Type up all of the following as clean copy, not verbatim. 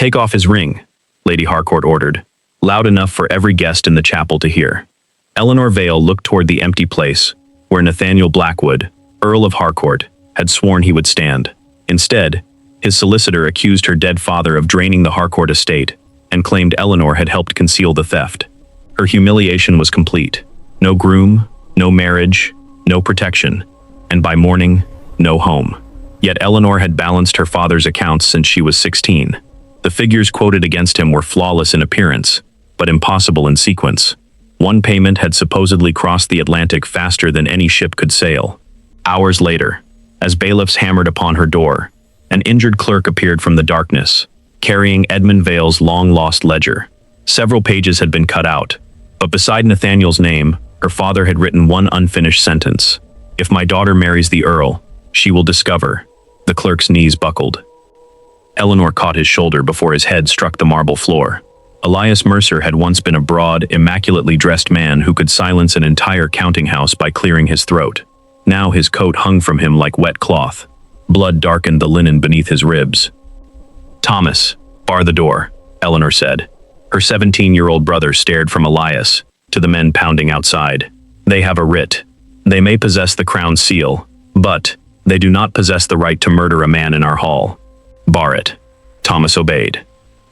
"Take off his ring," Lady Harcourt ordered, loud enough for every guest in the chapel to hear. Eleanor Vale looked toward the empty place, where Nathaniel Blackwood, Earl of Harcourt, had sworn he would stand. Instead, his solicitor accused her dead father of draining the Harcourt estate, and claimed Eleanor had helped conceal the theft. Her humiliation was complete. No groom, no marriage, no protection, and by morning, no home. Yet Eleanor had balanced her father's accounts since she was 16. The figures quoted against him were flawless in appearance, but impossible in sequence. One payment had supposedly crossed the Atlantic faster than any ship could sail. Hours later, as bailiffs hammered upon her door, an injured clerk appeared from the darkness, carrying Edmund Vale's long-lost ledger. Several pages had been cut out, but beside Nathaniel's name, her father had written one unfinished sentence. "If my daughter marries the Earl, she will discover." The clerk's knees buckled. Eleanor caught his shoulder before his head struck the marble floor. Elias Mercer had once been a broad, immaculately dressed man who could silence an entire counting house by clearing his throat. Now his coat hung from him like wet cloth. Blood darkened the linen beneath his ribs. "Thomas, bar the door," Eleanor said. Her 17-year-old brother stared from Elias to the men pounding outside. "They have a writ. They may possess the crown seal, but they do not possess the right to murder a man in our hall. Bar it." Thomas obeyed.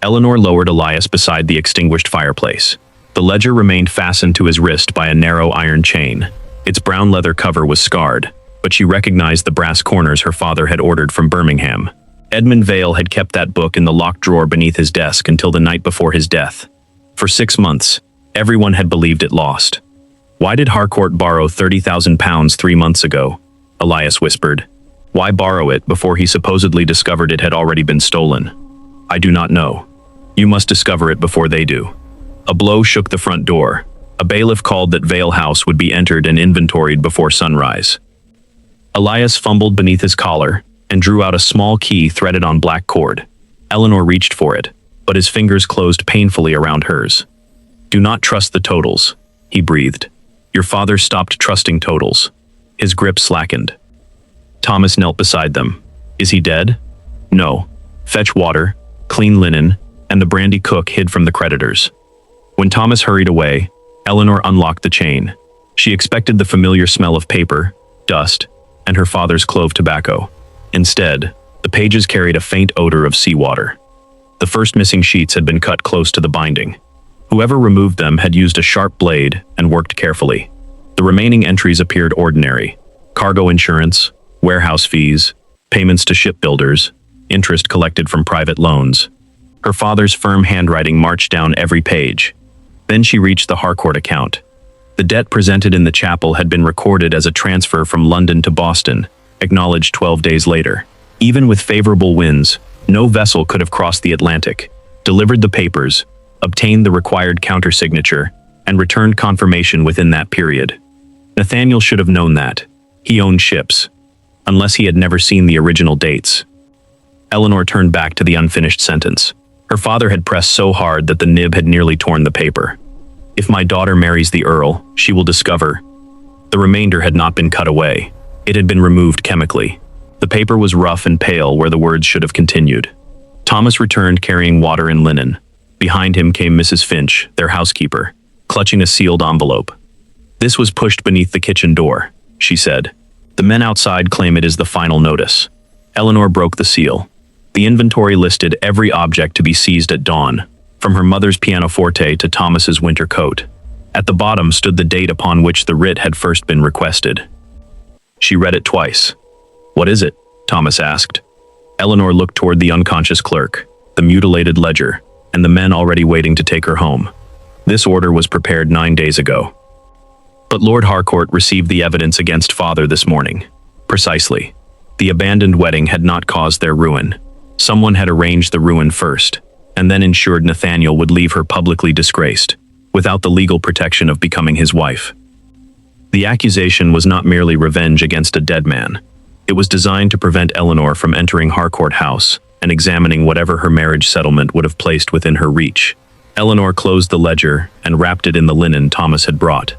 Eleanor lowered Elias beside the extinguished fireplace. The ledger remained fastened to his wrist by a narrow iron chain. Its brown leather cover was scarred, but she recognized the brass corners her father had ordered from Birmingham. Edmund Vale had kept that book in the locked drawer beneath his desk until the night before his death. For 6 months, everyone had believed it lost. "Why did Harcourt borrow £30,000 3 months ago?" Elias whispered. "Why borrow it before he supposedly discovered it had already been stolen?" "I do not know. You must discover it before they do." A blow shook the front door. A bailiff called that Vale House would be entered and inventoried before sunrise. Elias fumbled beneath his collar and drew out a small key threaded on black cord. Eleanor reached for it, but his fingers closed painfully around hers. "Do not trust the totals," he breathed. "Your father stopped trusting totals." His grip slackened. Thomas knelt beside them. "Is he dead?" "No. Fetch water, clean linen, and the brandy cook hid from the creditors." When Thomas hurried away, Eleanor unlocked the chain. She expected the familiar smell of paper, dust, and her father's clove tobacco. Instead, the pages carried a faint odor of seawater. The first missing sheets had been cut close to the binding. Whoever removed them had used a sharp blade and worked carefully. The remaining entries appeared ordinary: cargo insurance, warehouse fees, payments to shipbuilders, interest collected from private loans. Her father's firm handwriting marched down every page. Then she reached the Harcourt account. The debt presented in the chapel had been recorded as a transfer from London to Boston, acknowledged 12 days later. Even with favorable winds, no vessel could have crossed the Atlantic, delivered the papers, obtained the required countersignature, and returned confirmation within that period. Nathaniel should have known that. He owned ships, unless he had never seen the original dates. Eleanor turned back to the unfinished sentence. Her father had pressed so hard that the nib had nearly torn the paper. "If my daughter marries the Earl, she will discover." The remainder had not been cut away. It had been removed chemically. The paper was rough and pale where the words should have continued. Thomas returned carrying water and linen. Behind him came Mrs. Finch, their housekeeper, clutching a sealed envelope. "This was pushed beneath the kitchen door," she said. "The men outside claim it is the final notice." Eleanor broke the seal. The inventory listed every object to be seized at dawn, from her mother's pianoforte to Thomas's winter coat. At the bottom stood the date upon which the writ had first been requested. She read it twice. "What is it?" Thomas asked. Eleanor looked toward the unconscious clerk, the mutilated ledger, and the men already waiting to take her home. "This order was prepared 9 days ago." "But Lord Harcourt received the evidence against father this morning." "Precisely. The abandoned wedding had not caused their ruin. Someone had arranged the ruin first, and then ensured Nathaniel would leave her publicly disgraced, without the legal protection of becoming his wife. The accusation was not merely revenge against a dead man. It was designed to prevent Eleanor from entering Harcourt House and examining whatever her marriage settlement would have placed within her reach. Eleanor closed the ledger and wrapped it in the linen Thomas had brought.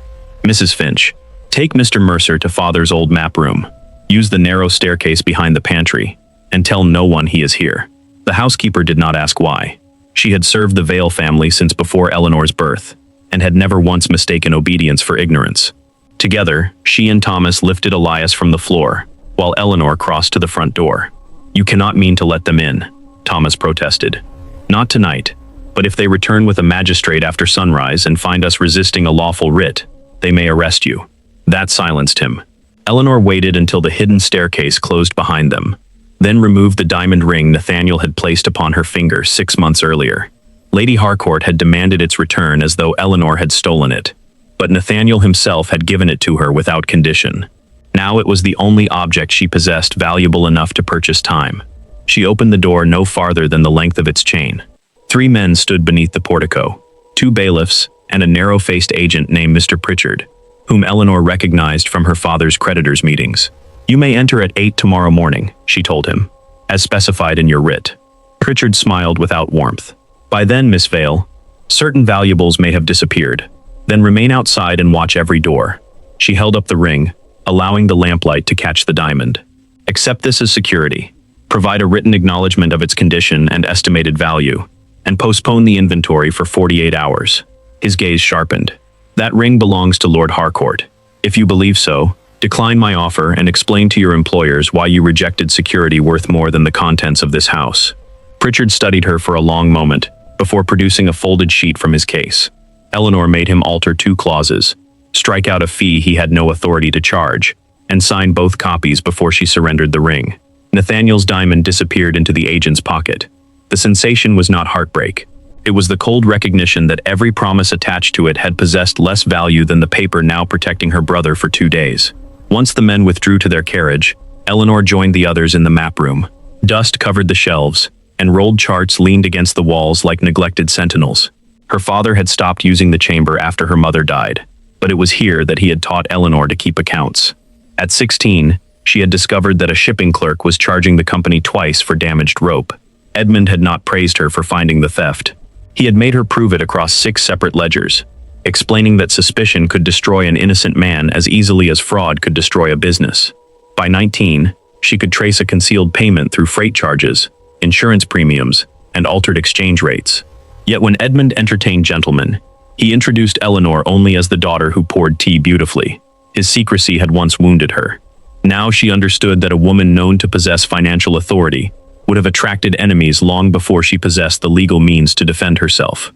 "Mrs. Finch, take Mr. Mercer to father's old map room. Use the narrow staircase behind the pantry, and tell no one he is here." The housekeeper did not ask why. She had served the Vale family since before Eleanor's birth, and had never once mistaken obedience for ignorance. Together, she and Thomas lifted Elias from the floor, while Eleanor crossed to the front door. "You cannot mean to let them in," Thomas protested. "Not tonight, but if they return with a magistrate after sunrise and find us resisting a lawful writ, they may arrest you." That silenced him. Eleanor waited until the hidden staircase closed behind them, then removed the diamond ring Nathaniel had placed upon her finger 6 months earlier. Lady Harcourt had demanded its return as though Eleanor had stolen it, but Nathaniel himself had given it to her without condition. Now it was the only object she possessed valuable enough to purchase time. She opened the door no farther than the length of its chain. 3 men stood beneath the portico, 2 bailiffs, and a narrow-faced agent named Mr. Pritchard, whom Eleanor recognized from her father's creditors' meetings. "You may enter at 8 tomorrow morning," she told him, "as specified in your writ." Pritchard smiled without warmth. "By then, Miss Vale, certain valuables may have disappeared. Then remain outside and watch every door." She held up the ring, allowing the lamplight to catch the diamond. "Accept this as security. Provide a written acknowledgement of its condition and estimated value, and postpone the inventory for 48 hours. His gaze sharpened. "That ring belongs to Lord Harcourt. If you believe so, decline my offer and explain to your employers why you rejected security worth more than the contents of this house." Pritchard studied her for a long moment, before producing a folded sheet from his case. Eleanor made him alter 2 clauses, strike out a fee he had no authority to charge, and sign both copies before she surrendered the ring. Nathaniel's diamond disappeared into the agent's pocket. The sensation was not heartbreak. It was the cold recognition that every promise attached to it had possessed less value than the paper now protecting her brother for 2 days. Once the men withdrew to their carriage, Eleanor joined the others in the map room. Dust covered the shelves, and rolled charts leaned against the walls like neglected sentinels. Her father had stopped using the chamber after her mother died, but it was here that he had taught Eleanor to keep accounts. At 16, she had discovered that a shipping clerk was charging the company twice for damaged rope. Edmund had not praised her for finding the theft. He had made her prove it across 6 separate ledgers, explaining that suspicion could destroy an innocent man as easily as fraud could destroy a business. By 19, she could trace a concealed payment through freight charges, insurance premiums, and altered exchange rates. Yet when Edmund entertained gentlemen, he introduced Eleanor only as the daughter who poured tea beautifully. His secrecy had once wounded her. Now she understood that a woman known to possess financial authority would have attracted enemies long before she possessed the legal means to defend herself.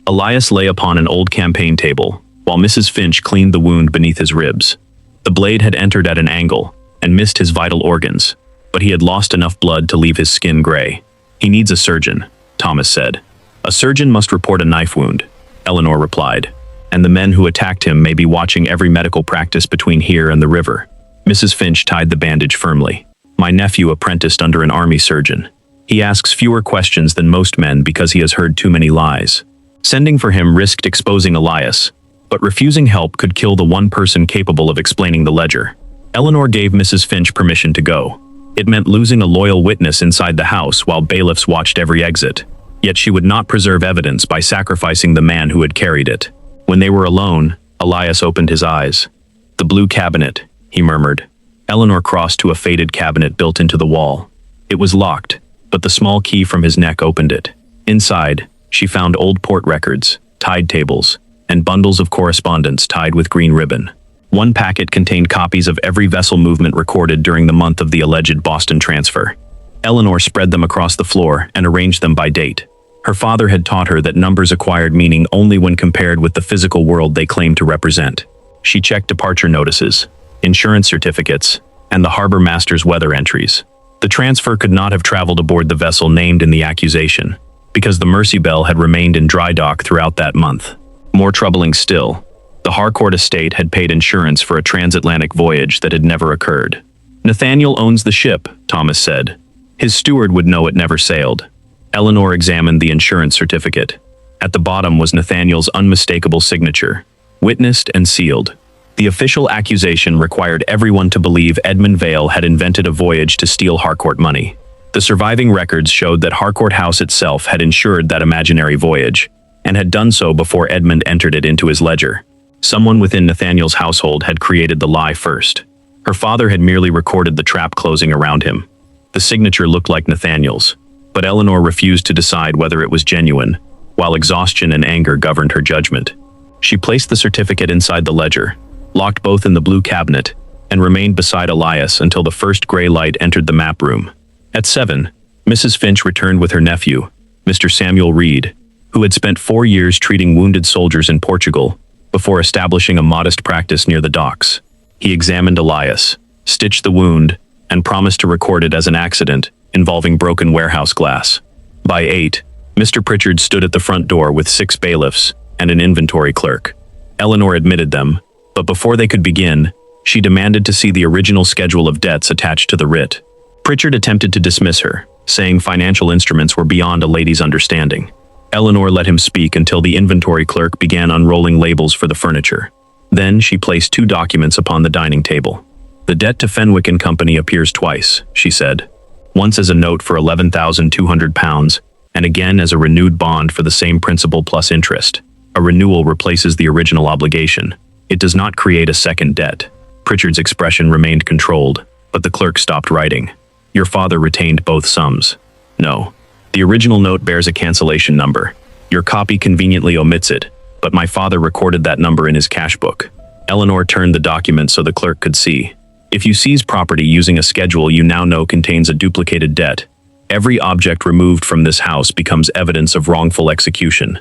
Elias lay upon an old campaign table, while Mrs. Finch cleaned the wound beneath his ribs. The blade had entered at an angle and missed his vital organs, but he had lost enough blood to leave his skin gray. "He needs a surgeon," Thomas said. "A surgeon must report a knife wound," Eleanor replied, "and the men who attacked him may be watching every medical practice between here and the river." Mrs. Finch tied the bandage firmly. "My nephew apprenticed under an army surgeon. He asks fewer questions than most men because he has heard too many lies. Sending for him risked exposing Elias, but refusing help could kill the one person capable of explaining the ledger." Eleanor gave Mrs. Finch permission to go. It meant losing a loyal witness inside the house while bailiffs watched every exit. Yet she would not preserve evidence by sacrificing the man who had carried it. When they were alone, Elias opened his eyes. "The blue cabinet," he murmured. Eleanor crossed to a faded cabinet built into the wall. It was locked, but the small key from his neck opened it. Inside, she found old port records, tide tables, and bundles of correspondence tied with green ribbon. One packet contained copies of every vessel movement recorded during the month of the alleged Boston transfer. Eleanor spread them across the floor and arranged them by date. Her father had taught her that numbers acquired meaning only when compared with the physical world they claimed to represent. She checked departure notices, insurance certificates, and the harbor master's weather entries. The transfer could not have traveled aboard the vessel named in the accusation, because the Mercy Belle had remained in dry dock throughout that month. More troubling still, the Harcourt estate had paid insurance for a transatlantic voyage that had never occurred. "Nathaniel owns the ship," Thomas said. "His steward would know it never sailed." Eleanor examined the insurance certificate. At the bottom was Nathaniel's unmistakable signature, witnessed and sealed. The official accusation required everyone to believe Edmund Vale had invented a voyage to steal Harcourt money. The surviving records showed that Harcourt House itself had insured that imaginary voyage, and had done so before Edmund entered it into his ledger. Someone within Nathaniel's household had created the lie first. Her father had merely recorded the trap closing around him. The signature looked like Nathaniel's, but Eleanor refused to decide whether it was genuine, while exhaustion and anger governed her judgment. She placed the certificate inside the ledger, locked both in the blue cabinet, and remained beside Elias until the first gray light entered the map room. At 7, Mrs. Finch returned with her nephew, Mr. Samuel Reed, who had spent 4 years treating wounded soldiers in Portugal before establishing a modest practice near the docks. He examined Elias, stitched the wound, and promised to record it as an accident involving broken warehouse glass. By 8, Mr. Pritchard stood at the front door with 6 bailiffs and an inventory clerk. Eleanor admitted them, but before they could begin, she demanded to see the original schedule of debts attached to the writ. Pritchard attempted to dismiss her, saying financial instruments were beyond a lady's understanding. Eleanor let him speak until the inventory clerk began unrolling labels for the furniture. Then she placed 2 documents upon the dining table. The debt to Fenwick and Company appears twice, she said. Once as a note for £11,200, and again as a renewed bond for the same principal plus interest. A renewal replaces the original obligation. It does not create a second debt. Pritchard's expression remained controlled, but the clerk stopped writing. Your father retained both sums. No. The original note bears a cancellation number. Your copy conveniently omits it, but my father recorded that number in his cash book. Eleanor turned the document so the clerk could see. If you seize property using a schedule you now know contains a duplicated debt, every object removed from this house becomes evidence of wrongful execution.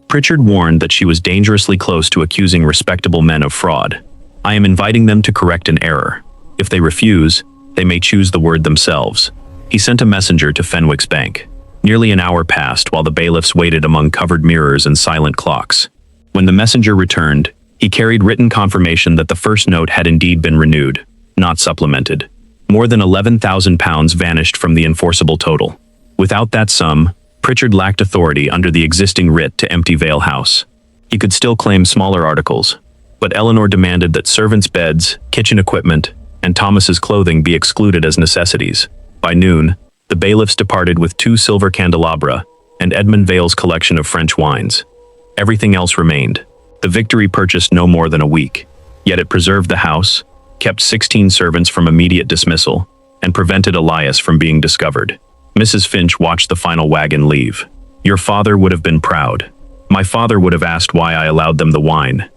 Pritchard warned that she was dangerously close to accusing respectable men of fraud. I am inviting them to correct an error. If they refuse, they may choose the word themselves. He sent a messenger to Fenwick's bank. Nearly an hour passed while the bailiffs waited among covered mirrors and silent clocks. When the messenger returned, he carried written confirmation that the first note had indeed been renewed, not supplemented. More than £11,000 vanished from the enforceable total. Without that sum, Pritchard lacked authority under the existing writ to empty Vale House. He could still claim smaller articles, but Eleanor demanded that servants' beds, kitchen equipment, and Thomas's clothing be excluded as necessities. By noon, the bailiffs departed with 2 silver candelabra and Edmund Vale's collection of French wines. Everything else remained. The victory purchased no more than a week, yet it preserved the house, kept 16 servants from immediate dismissal, and prevented Elias from being discovered. Mrs. Finch watched the final wagon leave. Your father would have been proud. My father would have asked why I allowed them the wine,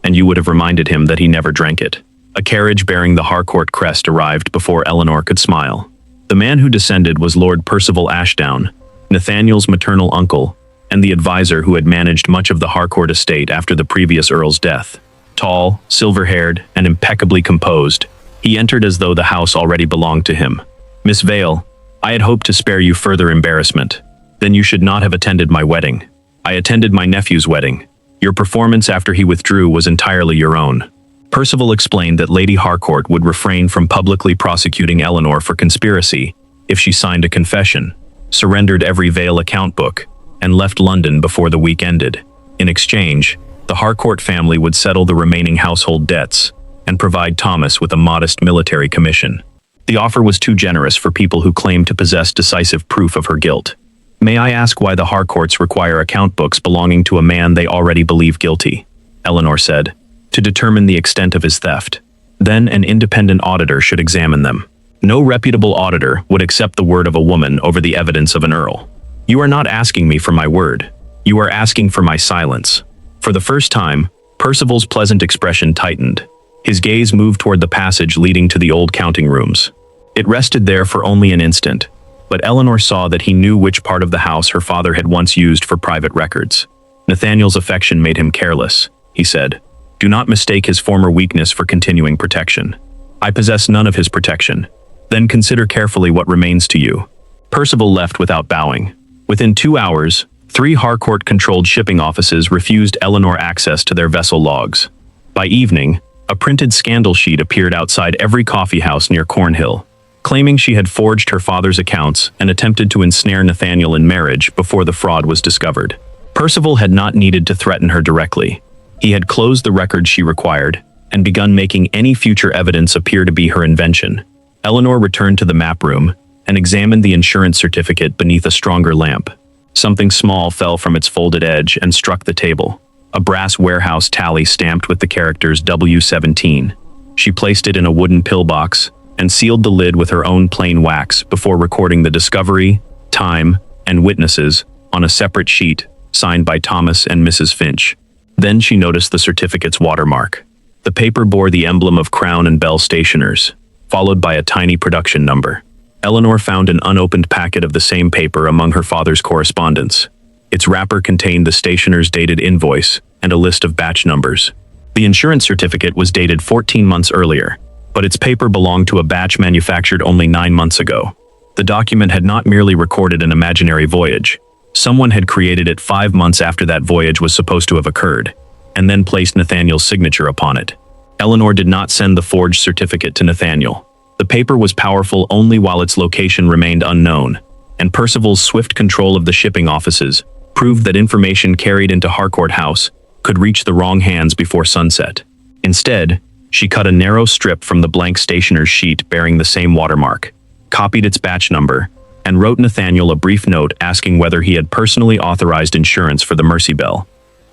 and you would have reminded him that he never drank it. A carriage bearing the Harcourt crest arrived before Eleanor could smile. The man who descended was Lord Percival Ashdown, Nathaniel's maternal uncle, and the advisor who had managed much of the Harcourt estate after the previous Earl's death. Tall, silver-haired, and impeccably composed, he entered as though the house already belonged to him. Miss Vale, I had hoped to spare you further embarrassment. Then you should not have attended my wedding. I attended my nephew's wedding. Your performance after he withdrew was entirely your own. Percival explained that Lady Harcourt would refrain from publicly prosecuting Eleanor for conspiracy if she signed a confession, surrendered every Vale account book, and left London before the week ended. In exchange, the Harcourt family would settle the remaining household debts and provide Thomas with a modest military commission. The offer was too generous for people who claimed to possess decisive proof of her guilt. May I ask why the Harcourts require account books belonging to a man they already believe guilty? Eleanor said. To determine the extent of his theft. Then an independent auditor should examine them. No reputable auditor would accept the word of a woman over the evidence of an earl. You are not asking me for my word. You are asking for my silence. For the first time, Percival's pleasant expression tightened. His gaze moved toward the passage leading to the old counting rooms. It rested there for only an instant, but Eleanor saw that he knew which part of the house her father had once used for private records. Nathaniel's affection made him careless, he said. Do not mistake his former weakness for continuing protection. I possess none of his protection. Then consider carefully what remains to you. Percival left without bowing. Within 2 hours, 3 Harcourt-controlled shipping offices refused Eleanor access to their vessel logs. By evening, a printed scandal sheet appeared outside every coffee house near Cornhill, claiming she had forged her father's accounts and attempted to ensnare Nathaniel in marriage before the fraud was discovered. Percival had not needed to threaten her directly. He had closed the records she required and begun making any future evidence appear to be her invention. Eleanor returned to the map room and examined the insurance certificate beneath a stronger lamp. Something small fell from its folded edge and struck the table. A brass warehouse tally stamped with the characters W17. She placed it in a wooden pillbox and sealed the lid with her own plain wax before recording the discovery, time, and witnesses on a separate sheet signed by Thomas and Mrs. Finch. Then she noticed the certificate's watermark. The paper bore the emblem of Crown and Bell Stationers, followed by a tiny production number. Eleanor found an unopened packet of the same paper among her father's correspondence. Its wrapper contained the stationer's dated invoice and a list of batch numbers. The insurance certificate was dated 14 months earlier, but its paper belonged to a batch manufactured only 9 months ago. The document had not merely recorded an imaginary voyage. Someone had created it 5 months after that voyage was supposed to have occurred, and then placed Nathaniel's signature upon it. Eleanor did not send the forged certificate to Nathaniel. The paper was powerful only while its location remained unknown, and Percival's swift control of the shipping offices proved that information carried into Harcourt House could reach the wrong hands before sunset. Instead, she cut a narrow strip from the blank stationer's sheet bearing the same watermark, copied its batch number, and wrote Nathaniel a brief note asking whether he had personally authorized insurance for the Mercy Bell.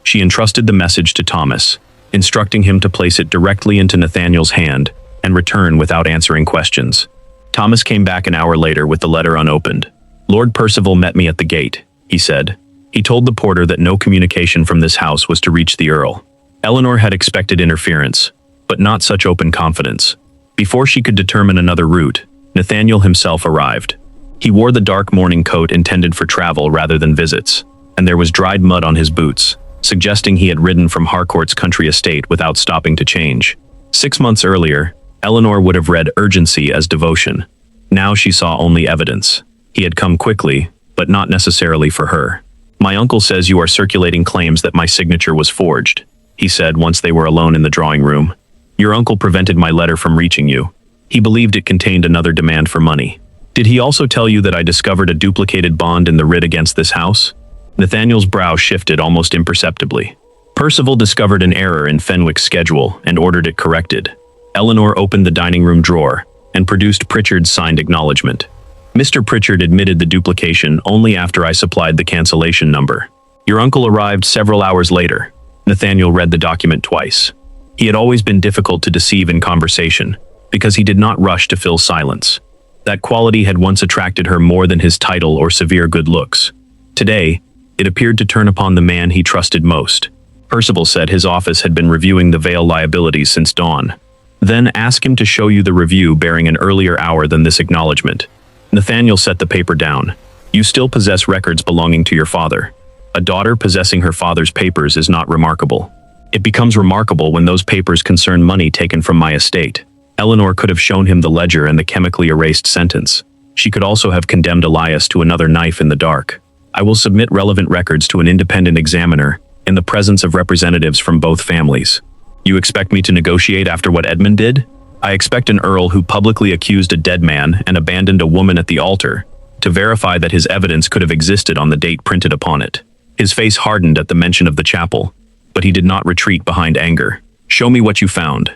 She entrusted the message to Thomas, instructing him to place it directly into Nathaniel's hand and return without answering questions. Thomas came back an hour later with the letter unopened. "Lord Percival met me at the gate," he said. He told the porter that no communication from this house was to reach the Earl. Eleanor had expected interference, but not such open confidence. Before she could determine another route, Nathaniel himself arrived. He wore the dark morning coat intended for travel rather than visits, and there was dried mud on his boots, suggesting he had ridden from Harcourt's country estate without stopping to change. 6 months earlier, Eleanor would have read urgency as devotion. Now she saw only evidence. He had come quickly, but not necessarily for her. "My uncle says you are circulating claims that my signature was forged," he said once they were alone in the drawing room. "Your uncle prevented my letter from reaching you. He believed it contained another demand for money. Did he also tell you that I discovered a duplicated bond in the writ against this house?" Nathaniel's brow shifted almost imperceptibly. "Percival discovered an error in Fenwick's schedule and ordered it corrected." Eleanor opened the dining room drawer and produced Pritchard's signed acknowledgement. "Mr. Pritchard admitted the duplication only after I supplied the cancellation number. Your uncle arrived several hours later." Nathaniel read the document twice. He had always been difficult to deceive in conversation, because he did not rush to fill silence. That quality had once attracted her more than his title or severe good looks. Today, it appeared to turn upon the man he trusted most. Percival said his office had been reviewing the Vale liabilities since dawn. "Then ask him to show you the review bearing an earlier hour than this acknowledgement." Nathaniel set the paper down. "You still possess records belonging to your father. A daughter possessing her father's papers is not remarkable. It becomes remarkable when those papers concern money taken from my estate." Eleanor could have shown him the ledger and the chemically erased sentence. She could also have condemned Elias to another knife in the dark. "I will submit relevant records to an independent examiner in the presence of representatives from both families." "You expect me to negotiate after what Edmund did? I expect an earl who publicly accused a dead man and abandoned a woman at the altar to verify that his evidence could have existed on the date printed upon it." His face hardened at the mention of the chapel, but he did not retreat behind anger. "Show me what you found."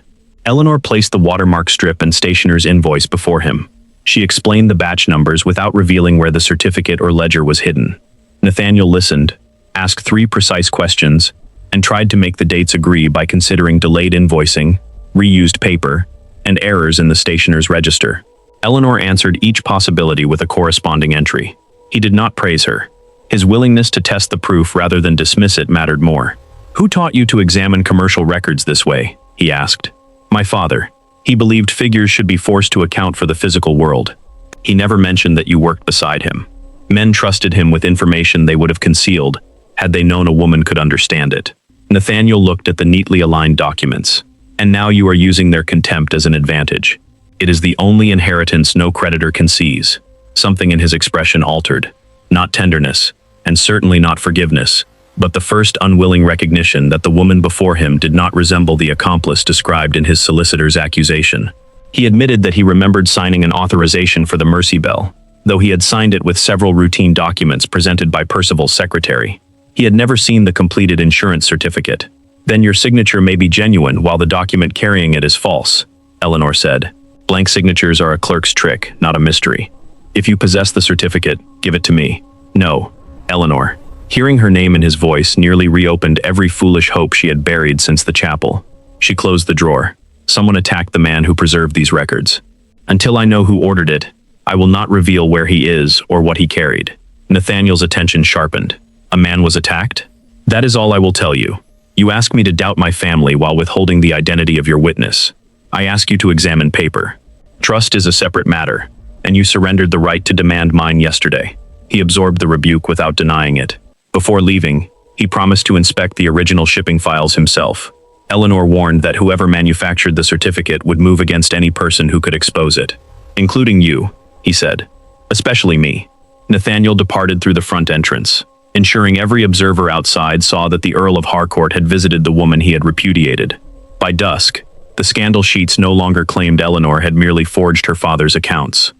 Eleanor placed the watermark strip and stationer's invoice before him. She explained the batch numbers without revealing where the certificate or ledger was hidden. Nathaniel listened, asked 3 precise questions, and tried to make the dates agree by considering delayed invoicing, reused paper, and errors in the stationer's register. Eleanor answered each possibility with a corresponding entry. He did not praise her. His willingness to test the proof rather than dismiss it mattered more. "Who taught you to examine commercial records this way?" he asked. "My father. He believed figures should be forced to account for the physical world. He never mentioned that you worked beside him. Men trusted him with information they would have concealed had they known a woman could understand it." Nathaniel looked at the neatly aligned documents. "And now you are using their contempt as an advantage. It is the only inheritance no creditor can seize." Something in his expression altered. Not tenderness, and certainly not forgiveness, but the first unwilling recognition that the woman before him did not resemble the accomplice described in his solicitor's accusation. He admitted that he remembered signing an authorization for the Mercy Bell, though he had signed it with several routine documents presented by Percival's secretary. He had never seen the completed insurance certificate. "Then your signature may be genuine while the document carrying it is false," Eleanor said. "Blank signatures are a clerk's trick, not a mystery. If you possess the certificate, give it to me." "No, Eleanor." Hearing her name in his voice nearly reopened every foolish hope she had buried since the chapel. She closed the drawer. "Someone attacked the man who preserved these records. Until I know who ordered it, I will not reveal where he is or what he carried." Nathaniel's attention sharpened. A man was attacked? That is all I will tell you. You ask me to doubt my family while withholding the identity of your witness. I ask you to examine paper. Trust is a separate matter, and you surrendered the right to demand mine yesterday. He absorbed the rebuke without denying it. Before leaving, he promised to inspect the original shipping files himself. Eleanor warned that whoever manufactured the certificate would move against any person who could expose it. Including you, he said. Especially me. Nathaniel departed through the front entrance, ensuring every observer outside saw that the Earl of Harcourt had visited the woman he had repudiated. By dusk, the scandal sheets no longer claimed Eleanor had merely forged her father's accounts.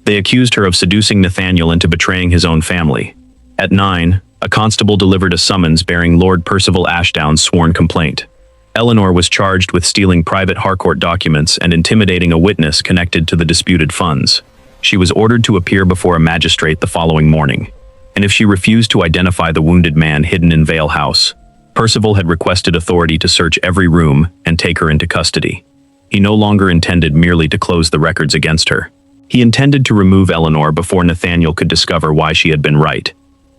They accused her of seducing Nathaniel into betraying his own family. At 9, a constable delivered a summons bearing Lord Percival Ashdown's sworn complaint. Eleanor was charged with stealing private Harcourt documents and intimidating a witness connected to the disputed funds. She was ordered to appear before a magistrate the following morning, and if she refused to identify the wounded man hidden in Vale House, Percival had requested authority to search every room and take her into custody. He no longer intended merely to close the records against her. He intended to remove Eleanor before Nathaniel could discover why she had been right.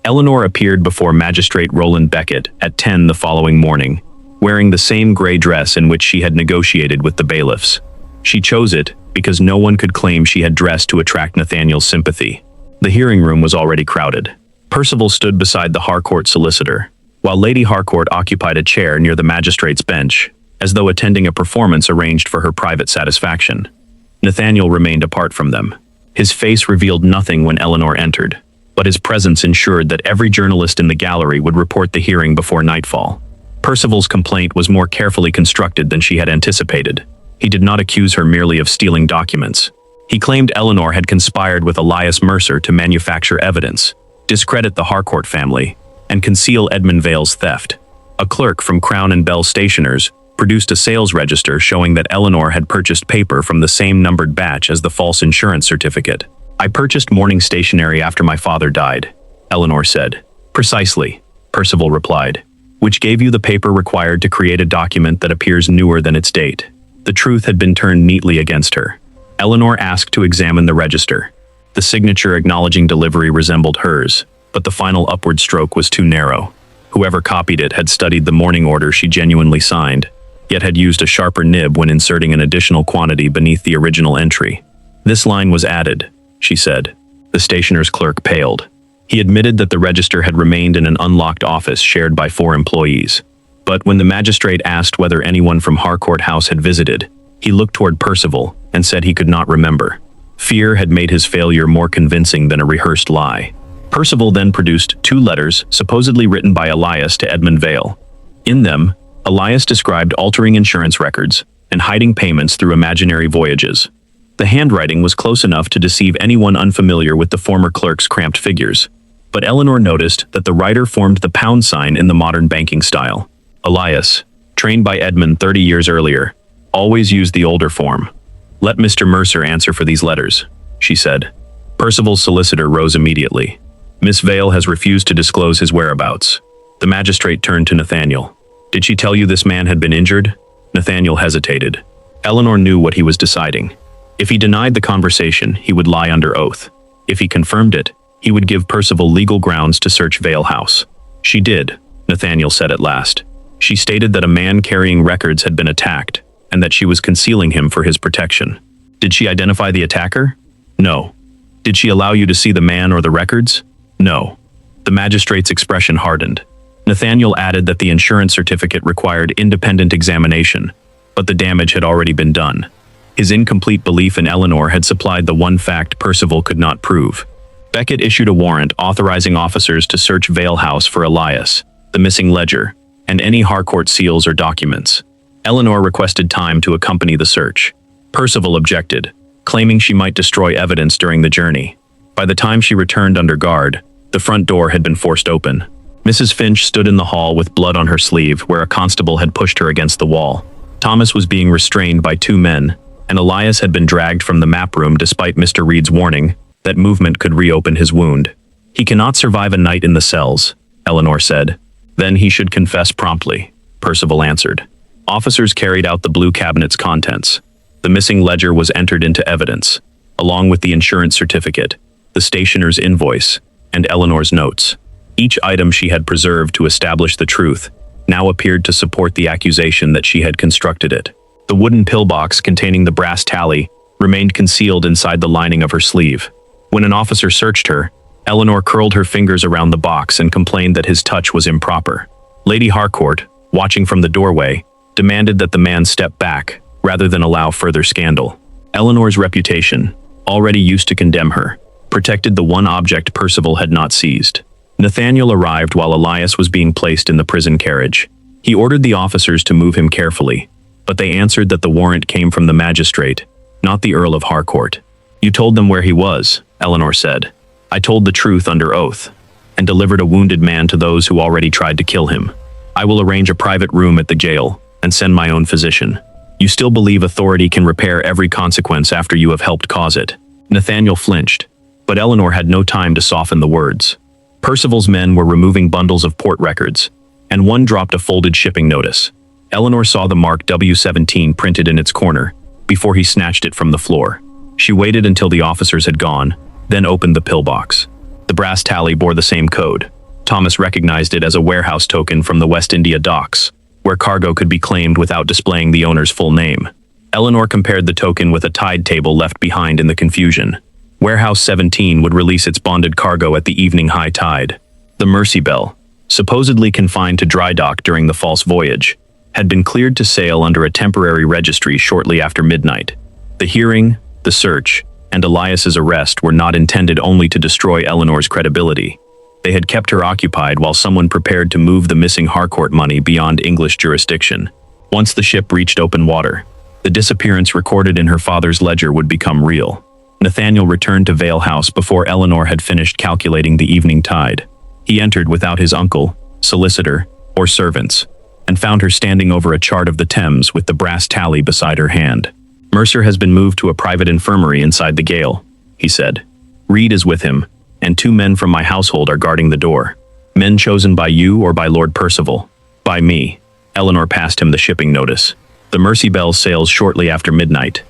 Eleanor appeared before Magistrate Roland Beckett at 10 the following morning, wearing the same gray dress in which she had negotiated with the bailiffs. She chose it because no one could claim she had dressed to attract Nathaniel's sympathy. The hearing room was already crowded. Percival stood beside the Harcourt solicitor, while Lady Harcourt occupied a chair near the magistrate's bench, as though attending a performance arranged for her private satisfaction. Nathaniel remained apart from them. His face revealed nothing when Eleanor entered, but his presence ensured that every journalist in the gallery would report the hearing before nightfall. Percival's complaint was more carefully constructed than she had anticipated. He did not accuse her merely of stealing documents. He claimed Eleanor had conspired with Elias Mercer to manufacture evidence, discredit the Harcourt family, and conceal Edmund Vale's theft. A clerk from Crown and Bell Stationers produced a sales register showing that Eleanor had purchased paper from the same numbered batch as the false insurance certificate. I purchased mourning stationery after my father died, Eleanor said. Precisely, Percival replied. Which gave you the paper required to create a document that appears newer than its date. The truth had been turned neatly against her. Eleanor asked to examine the register. The signature acknowledging delivery resembled hers, but the final upward stroke was too narrow. Whoever copied it had studied the mourning order she genuinely signed, yet had used a sharper nib when inserting an additional quantity beneath the original entry. This line was added, she said. The stationer's clerk paled. He admitted that the register had remained in an unlocked office shared by 4 employees. But when the magistrate asked whether anyone from Harcourt House had visited, he looked toward Percival and said he could not remember. Fear had made his failure more convincing than a rehearsed lie. Percival then produced 2 letters supposedly written by Elias to Edmund Vale. In them, Elias described altering insurance records and hiding payments through imaginary voyages. The handwriting was close enough to deceive anyone unfamiliar with the former clerk's cramped figures. But Eleanor noticed that the writer formed the pound sign in the modern banking style. Elias, trained by Edmund 30 years earlier, always used the older form. Let Mr. Mercer answer for these letters, she said. Percival's solicitor rose immediately. Miss Vale has refused to disclose his whereabouts. The magistrate turned to Nathaniel. Did she tell you this man had been injured? Nathaniel hesitated. Eleanor knew what he was deciding. If he denied the conversation, he would lie under oath. If he confirmed it, he would give Percival legal grounds to search Vale House. She did, Nathaniel said at last. She stated that a man carrying records had been attacked, and that she was concealing him for his protection. Did she identify the attacker? No. Did she allow you to see the man or the records? No. The magistrate's expression hardened. Nathaniel added that the insurance certificate required independent examination, but the damage had already been done. His incomplete belief in Eleanor had supplied the one fact Percival could not prove. Beckett issued a warrant authorizing officers to search Vale House for Elias, the missing ledger, and any Harcourt seals or documents. Eleanor requested time to accompany the search. Percival objected, claiming she might destroy evidence during the journey. By the time she returned under guard, the front door had been forced open. Mrs. Finch stood in the hall with blood on her sleeve where a constable had pushed her against the wall. Thomas was being restrained by 2 men, and Elias had been dragged from the map room despite Mr. Reed's warning that movement could reopen his wound. He cannot survive a night in the cells, Eleanor said. Then he should confess promptly, Percival answered. Officers carried out the blue cabinet's contents. The missing ledger was entered into evidence, along with the insurance certificate, the stationer's invoice, and Eleanor's notes. Each item she had preserved to establish the truth now appeared to support the accusation that she had constructed it. The wooden pillbox containing the brass tally remained concealed inside the lining of her sleeve. When an officer searched her, Eleanor curled her fingers around the box and complained that his touch was improper. Lady Harcourt, watching from the doorway, demanded that the man step back rather than allow further scandal. Eleanor's reputation, already used to condemn her, protected the one object Percival had not seized. Nathaniel arrived while Elias was being placed in the prison carriage. He ordered the officers to move him carefully, but they answered that the warrant came from the magistrate, not the Earl of Harcourt. "You told them where he was," Eleanor said. "I told the truth under oath, and delivered a wounded man to those who already tried to kill him. I will arrange a private room at the jail and send my own physician. You still believe authority can repair every consequence after you have helped cause it?" Nathaniel flinched, but Eleanor had no time to soften the words. Percival's men were removing bundles of port records, and one dropped a folded shipping notice. Eleanor saw the mark W17 printed in its corner before he snatched it from the floor. She waited until the officers had gone, then opened the pillbox. The brass tally bore the same code. Thomas recognized it as a warehouse token from the West India docks, where cargo could be claimed without displaying the owner's full name. Eleanor compared the token with a tide table left behind in the confusion. Warehouse 17 would release its bonded cargo at the evening high tide. The Mercy Belle, supposedly confined to dry dock during the false voyage, had been cleared to sail under a temporary registry shortly after midnight. The hearing, the search, and Elias's arrest were not intended only to destroy Eleanor's credibility. They had kept her occupied while someone prepared to move the missing Harcourt money beyond English jurisdiction. Once the ship reached open water, the disappearance recorded in her father's ledger would become real. Nathaniel returned to Vale House before Eleanor had finished calculating the evening tide. He entered without his uncle, solicitor, or servants, and found her standing over a chart of the Thames with the brass tally beside her hand. "Mercer has been moved to a private infirmary inside the gale," he said. "Reed is with him, and 2 men from my household are guarding the door. Men chosen by you or by Lord Percival?" "By me." Eleanor passed him the shipping notice. "The Mercy Belle sails shortly after midnight.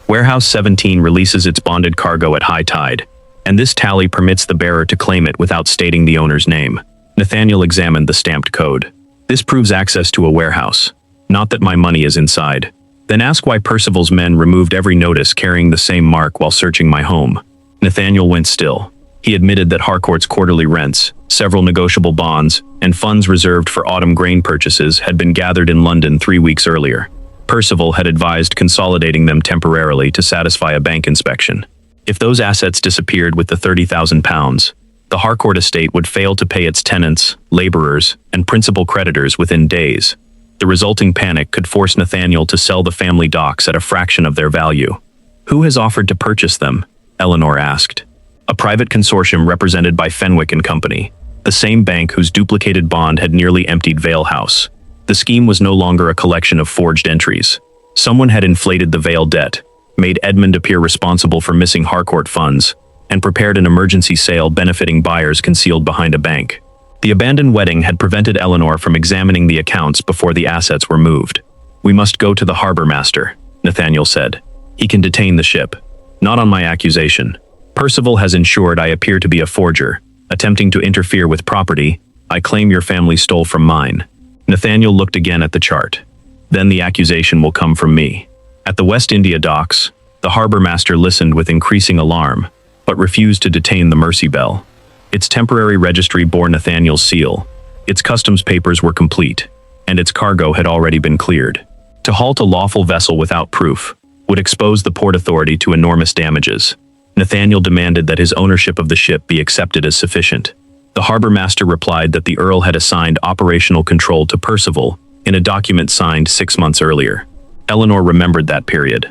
Warehouse 17 releases its bonded cargo at high tide, and this tally permits the bearer to claim it without stating the owner's name." Nathaniel examined the stamped code. "This proves access to a warehouse, not that my money is inside." "Then ask why Percival's men removed every notice carrying the same mark while searching my home." Nathaniel went still. He admitted that Harcourt's quarterly rents, several negotiable bonds, and funds reserved for autumn grain purchases had been gathered in London 3 weeks earlier. Percival had advised consolidating them temporarily to satisfy a bank inspection. If those assets disappeared with the £30,000, the Harcourt estate would fail to pay its tenants, laborers, and principal creditors within days. The resulting panic could force Nathaniel to sell the family docks at a fraction of their value. "Who has offered to purchase them?" Eleanor asked. "A private consortium represented by Fenwick and Company, the same bank whose duplicated bond had nearly emptied Vale House. The scheme was no longer a collection of forged entries. Someone had inflated the Vale debt, made Edmund appear responsible for missing Harcourt funds, and prepared an emergency sale benefiting buyers concealed behind a bank. The abandoned wedding had prevented Eleanor from examining the accounts before the assets were moved. "We must go to the harbor master," Nathaniel said. "He can detain the ship. Not on my accusation. Percival has ensured I appear to be a forger, attempting to interfere with property I claim your family stole from mine." Nathaniel looked again at the chart. "Then the accusation will come from me." At the West India docks, the harbor master listened with increasing alarm, but refused to detain the Mercy Belle. Its temporary registry bore Nathaniel's seal, its customs papers were complete, and its cargo had already been cleared. To halt a lawful vessel without proof would expose the Port Authority to enormous damages. Nathaniel demanded that his ownership of the ship be accepted as sufficient. The harbor master replied that the Earl had assigned operational control to Percival in a document signed 6 months earlier. Eleanor remembered that period.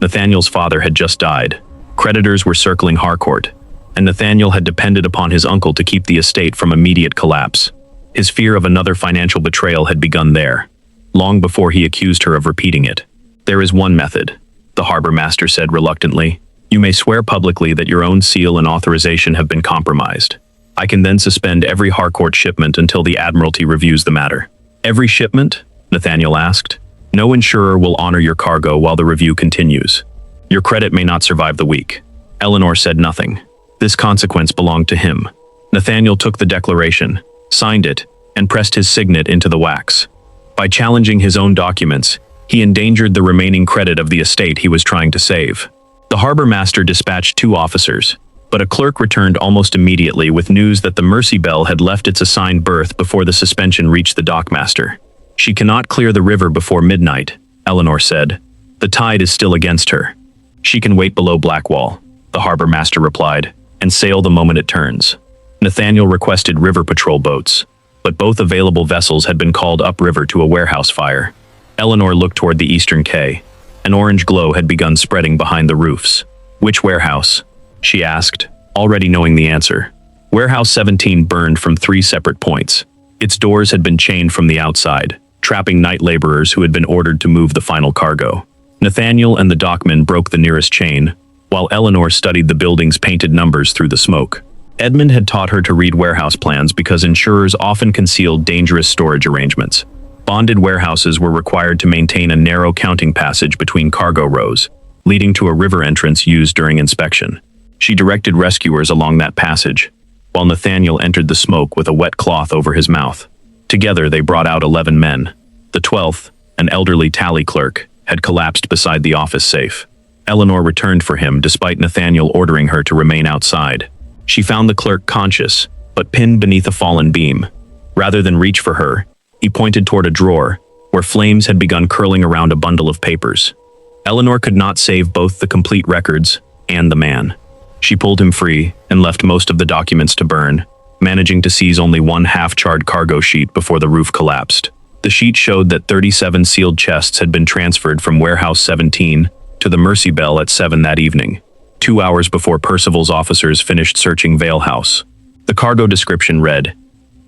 Nathaniel's father had just died. Creditors were circling Harcourt, and Nathaniel had depended upon his uncle to keep the estate from immediate collapse. His fear of another financial betrayal had begun there, long before he accused her of repeating it. "There is one method," the harbor master said reluctantly. "You may swear publicly that your own seal and authorization have been compromised. I can then suspend every Harcourt shipment until the Admiralty reviews the matter." "Every shipment?" Nathaniel asked. "No insurer will honor your cargo while the review continues. Your credit may not survive the week." Eleanor said nothing. This consequence belonged to him. Nathaniel took the declaration, signed it, and pressed his signet into the wax. By challenging his own documents, he endangered the remaining credit of the estate he was trying to save. The harbor master dispatched 2 officers, but a clerk returned almost immediately with news that the Mercy Belle had left its assigned berth before the suspension reached the dockmaster. "She cannot clear the river before midnight," Eleanor said. "The tide is still against her." "She can wait below Blackwall," the harbor master replied, "and sail the moment it turns." Nathaniel requested river patrol boats, but both available vessels had been called upriver to a warehouse fire. Eleanor looked toward the eastern quay. An orange glow had begun spreading behind the roofs. "Which warehouse?" she asked, already knowing the answer. Warehouse 17 burned from 3 separate points. Its doors had been chained from the outside, trapping night laborers who had been ordered to move the final cargo. Nathaniel and the dockmen broke the nearest chain, while Eleanor studied the building's painted numbers through the smoke. Edmund had taught her to read warehouse plans because insurers often concealed dangerous storage arrangements. Bonded warehouses were required to maintain a narrow counting passage between cargo rows, leading to a river entrance used during inspection. She directed rescuers along that passage, while Nathaniel entered the smoke with a wet cloth over his mouth. Together they brought out 11 men. The 12th, an elderly tally clerk, had collapsed beside the office safe. Eleanor returned for him despite Nathaniel ordering her to remain outside. She found the clerk conscious, but pinned beneath a fallen beam. Rather than reach for her, he pointed toward a drawer, where flames had begun curling around a bundle of papers. Eleanor could not save both the complete records and the man. She pulled him free and left most of the documents to burn, managing to seize only one half-charred cargo sheet before the roof collapsed. The sheet showed that 37 sealed chests had been transferred from Warehouse 17 to the Mercy Belle at 7 that evening, 2 hours before Percival's officers finished searching Vale House. The cargo description read,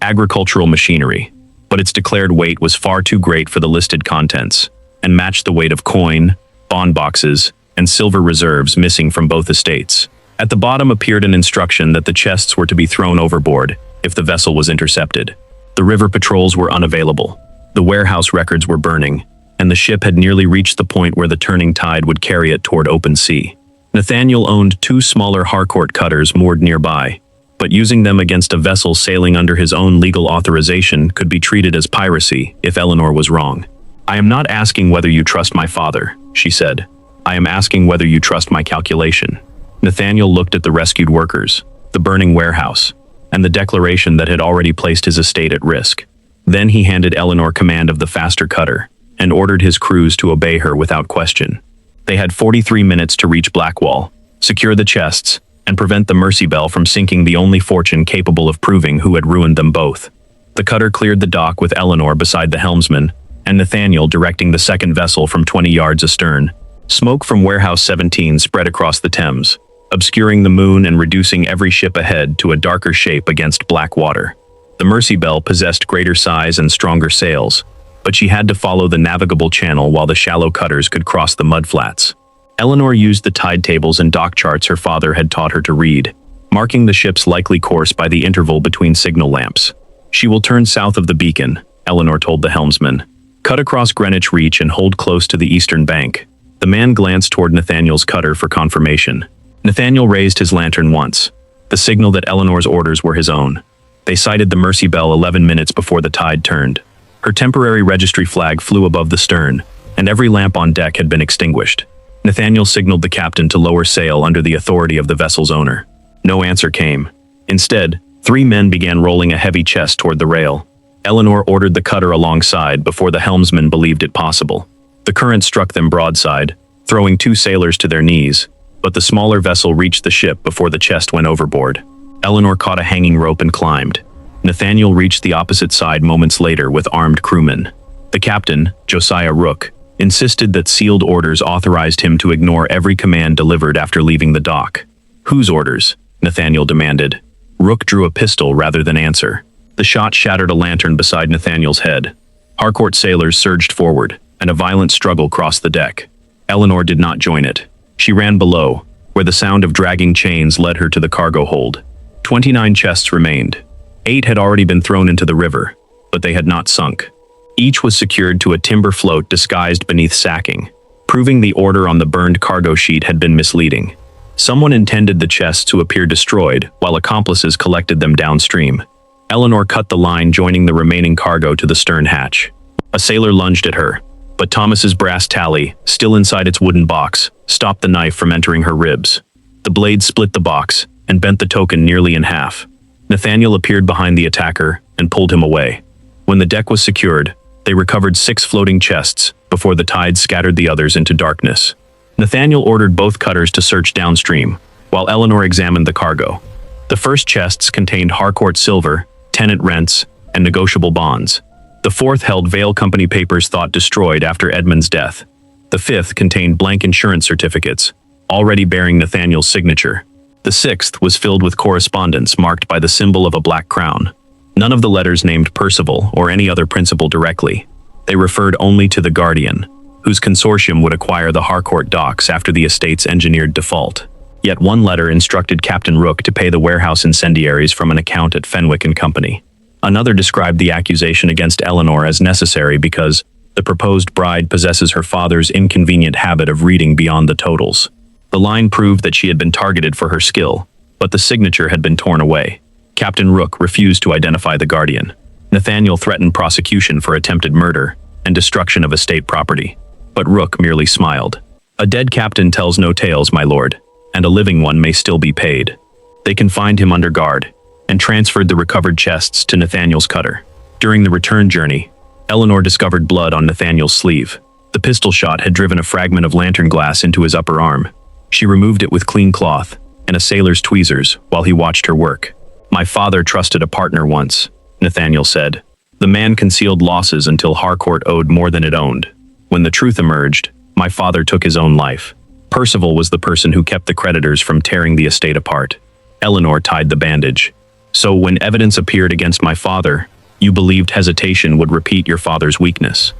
"Agricultural machinery," but its declared weight was far too great for the listed contents, and matched the weight of coin, bond boxes, and silver reserves missing from both estates. At the bottom appeared an instruction that the chests were to be thrown overboard if the vessel was intercepted. The river patrols were unavailable. The warehouse records were burning, and the ship had nearly reached the point where the turning tide would carry it toward open sea. Nathaniel owned 2 smaller Harcourt cutters moored nearby, but using them against a vessel sailing under his own legal authorization could be treated as piracy if Eleanor was wrong. "I am not asking whether you trust my father," she said. "I am asking whether you trust my calculation." Nathaniel looked at the rescued workers, the burning warehouse, and the declaration that had already placed his estate at risk. Then he handed Eleanor command of the faster cutter, and ordered his crews to obey her without question. They had 43 minutes to reach Blackwall, secure the chests, and prevent the Mercy Belle from sinking the only fortune capable of proving who had ruined them both. The cutter cleared the dock with Eleanor beside the helmsman, and Nathaniel directing the second vessel from 20 yards astern. Smoke from Warehouse 17 spread across the Thames, obscuring the moon and reducing every ship ahead to a darker shape against black water. The Mercy Belle possessed greater size and stronger sails, but she had to follow the navigable channel while the shallow cutters could cross the mudflats. Eleanor used the tide tables and dock charts her father had taught her to read, marking the ship's likely course by the interval between signal lamps. "She will turn south of the beacon," Eleanor told the helmsman. "Cut across Greenwich Reach and hold close to the eastern bank." The man glanced toward Nathaniel's cutter for confirmation. Nathaniel raised his lantern once, the signal that Eleanor's orders were his own. They sighted the Mercy Belle 11 minutes before the tide turned. Her temporary registry flag flew above the stern, and every lamp on deck had been extinguished. Nathaniel signaled the captain to lower sail under the authority of the vessel's owner. No answer came. Instead, 3 men began rolling a heavy chest toward the rail. Eleanor ordered the cutter alongside before the helmsman believed it possible. The current struck them broadside, throwing 2 sailors to their knees, but the smaller vessel reached the ship before the chest went overboard. Eleanor caught a hanging rope and climbed. Nathaniel reached the opposite side moments later with armed crewmen. The captain, Josiah Rook, insisted that sealed orders authorized him to ignore every command delivered after leaving the dock. "Whose orders?" Nathaniel demanded. Rook drew a pistol rather than answer. The shot shattered a lantern beside Nathaniel's head. Harcourt sailors surged forward, and a violent struggle crossed the deck. Eleanor did not join it. She ran below, where the sound of dragging chains led her to the cargo hold. 29 chests remained. 8 had already been thrown into the river, but they had not sunk. Each was secured to a timber float disguised beneath sacking, proving the order on the burned cargo sheet had been misleading. Someone intended the chests to appear destroyed, while accomplices collected them downstream. Eleanor cut the line joining the remaining cargo to the stern hatch. A sailor lunged at her, but Thomas's brass tally, still inside its wooden box, stopped the knife from entering her ribs. The blade split the box and bent the token nearly in half. Nathaniel appeared behind the attacker and pulled him away. When the deck was secured, they recovered 6 floating chests before the tide scattered the others into darkness. Nathaniel ordered both cutters to search downstream, while Eleanor examined the cargo. The first chests contained Harcourt silver, tenant rents, and negotiable bonds. The fourth held Vale Company papers thought destroyed after Edmund's death. The fifth contained blank insurance certificates, already bearing Nathaniel's signature. The sixth was filled with correspondence marked by the symbol of a black crown. None of the letters named Percival or any other principal directly. They referred only to the Guardian, whose consortium would acquire the Harcourt docks after the estate's engineered default. Yet one letter instructed Captain Rook to pay the warehouse incendiaries from an account at Fenwick and Company. Another described the accusation against Eleanor as necessary because the proposed bride possesses her father's inconvenient habit of reading beyond the totals. The line proved that she had been targeted for her skill, but the signature had been torn away. Captain Rook refused to identify the Guardian. Nathaniel threatened prosecution for attempted murder and destruction of estate property, but Rook merely smiled. "A dead captain tells no tales, my lord, and a living one may still be paid." They confined him under guard and transferred the recovered chests to Nathaniel's cutter. During the return journey, Eleanor discovered blood on Nathaniel's sleeve. The pistol shot had driven a fragment of lantern glass into his upper arm. She removed it with clean cloth and a sailor's tweezers while he watched her work. "My father trusted a partner once," Nathaniel said. "The man concealed losses until Harcourt owed more than it owned. When the truth emerged, my father took his own life. Percival was the person who kept the creditors from tearing the estate apart." Eleanor tied the bandage. "So when evidence appeared against my father, you believed hesitation would repeat your father's weakness."